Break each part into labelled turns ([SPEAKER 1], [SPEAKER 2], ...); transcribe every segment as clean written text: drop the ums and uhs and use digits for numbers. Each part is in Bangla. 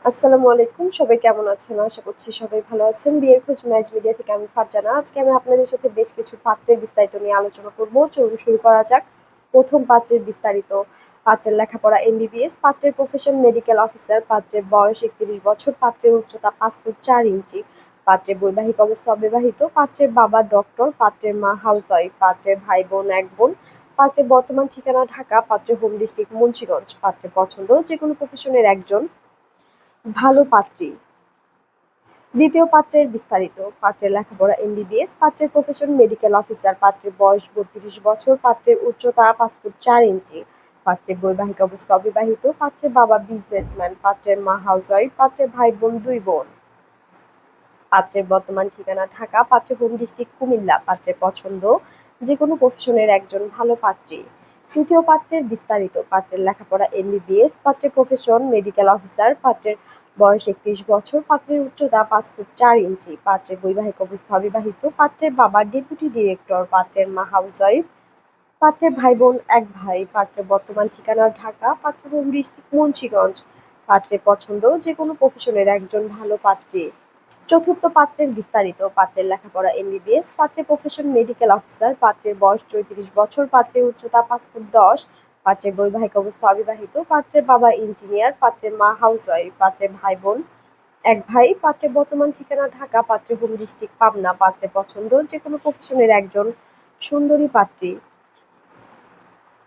[SPEAKER 1] আসসালামু আলাইকুম। সবাই কেমন আছেন? আশা করছি সবাই ভালো আছেন। বিয়ের খোঁজ ম্যাচ মিডিয়া থেকে আমি ফারজানা। আজকে আমি আপনাদের সাথে বেশ কিছু পাত্রের বিস্তারিত নিয়ে আলোচনা করব। চলুন শুরু করা যাক। প্রথম পাত্রের বিস্তারিত। পাত্রের লেখাপড়া এমবিবিএস, পাত্রের প্রফেশন মেডিকেল অফিসার, পাত্রের বয়স ৩১ বছর, পাত্রের উচ্চতা ৫ ফুট ৪ ইঞ্চি, পাত্রের বৈবাহিক অবস্থা অবিবাহিত, পাত্রের বাবা ডক্টর, পাত্রের মা হাউসওয়াইফ, পাত্রের ভাই বোন ১ বোন, পাত্রের বর্তমান ঠিকানা ঢাকা, পাত্রের হোম ডিস্ট্রিক্ট মুন্সিগঞ্জ, পাত্রের পছন্দ যেকোনো প্রফেশনের একজন ভালো পাত্রী। দ্বিতীয় পাত্রের বিস্তারিত। পাত্রের লেখাপড়া এমবিবিএস, পাত্রের প্রফেশন মেডিকেল অফিসার, পাত্রের বয়স ৩২ বছর, পাত্রের উচ্চতা ৫ ফুট ৪ ইঞ্চি, পাত্রের বৈবাহিক অবস্থা অবিবাহিত, পাত্রের বাবা বিজনেসম্যান, পাত্রের মা হাউসওয়াইফ, পাত্রের ভাই বোন ২ বোন, পাত্রের বর্তমান ঠিকানা ঢাকা, পাত্রের হোম ডিস্ট্রিক্ট কুমিল্লা, পাত্রের পছন্দ যেকোনো প্রফেশনের একজন ভালো পাত্রী। তৃতীয় পাত্রের বিস্তারিত। পাত্রের লেখাপড়া এমবিবিএস, পাত্রের প্রফেশন মেডিকেল অফিসার, পাত্রের বয়স ৩১ বছর, পাত্রের উচ্চতা ৫ ফুট ৪ ইঞ্চি, পাত্রের বৈবাহিক অবস্থা অবিবাহিত, পাত্রের বাবা ডেপুটি ডিরেক্টর, পাত্রের মা হাউসওয়াইফ, পাত্রের ভাই বোন ১ ভাই, পাত্রের বর্তমান ঠিকানা ঢাকা, পাত্রের হোম ডিস্ট্রিক্ট মুন্সিগঞ্জ, পাত্রের পছন্দ যেকোনো প্রফেশনের একজন ভালো পাত্রী। চতুর্থ পাত্রের বিস্তারিত। পাত্রের লেখাপড়া এমবিবিএস, পাত্রের প্রফেশন মেডিকেল অফিসার, পাত্রের বয়স ৩৪ বছর, পাত্রের উচ্চতা ৫ ফুট ১০, পাত্রের বৈবাহিক অবস্থা অবিবাহিত, পাত্রের বাবা ইঞ্জিনিয়ার, পাত্রের মা হাউসওয়াইফ, পাত্রের ভাই বোন ১ ভাই, পাত্রের বর্তমান ঠিকানা ঢাকা, পাত্রের হোম ডিস্ট্রিক্ট পাবনা, পাত্রের পছন্দ যেকোনো প্রফেশনের একজন সুন্দরী পাত্রী।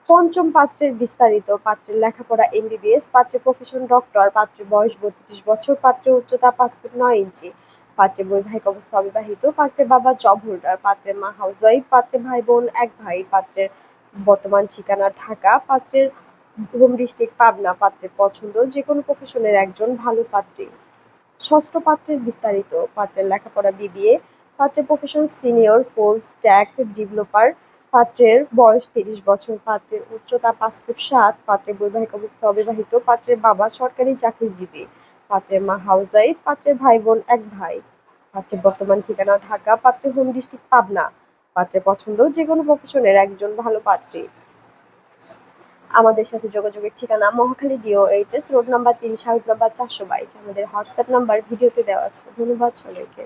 [SPEAKER 1] পঞ্চম পাত্রের বিস্তারিত। পাত্রের লেখাপড়া এমবিবিএস, পাত্রের প্রফেশন ডক্টর, পাত্রের বয়স ৩২ বছর, পাত্রের উচ্চতা ৫ ফুট ৯ ইঞ্চি, পাত্রের বৈবাহিক অবস্থা অবিবাহিত, পাত্রের বাবা জব হোল্ডার, পাত্রের মা হাউসওয়াইফ, পাত্রের ভাই বোন ১ ভাই, পাত্রের বর্তমান ঠিকানা ঢাকা, পাত্রের হোম ডিস্ট্রিক্ট পাবনা, পাত্রের পছন্দ যেকোনো প্রফেশনের একজন ভালো পাত্রী। ষষ্ঠ পাত্রের বিস্তারিত। পাত্রের লেখাপড়া বিবিএ, পাত্রের profession senior full stack developer, পাত্রের বয়স ৩০ বছর, পাত্রের উচ্চতা ৫ ফুট ৭, পাত্রের বৈবাহিক অবস্থা অবিবাহিত, পাত্রের বাবা সরকারি চাকরিজীবী, পাত্রের মা হাউসওয়াইফ, পাত্রের ভাই বোন ১ ভাই, পাত্রের বর্তমান ঠিকানা ঢাকা, পাত্রের হোম ডিস্ট্রিক্ট পাবনা, পাত্রের পছন্দ যেকোনো প্রফেশনের একজন ভালো পাত্রী। আমাদের সাথে যোগাযোগের ঠিকানা Mohakhali DOHS, road number ৩, house number ৪২২। আমাদের হোয়াটসঅ্যাপ নাম্বার ভিডিওতে দেওয়া আছে। ধন্যবাদ সবাইকে।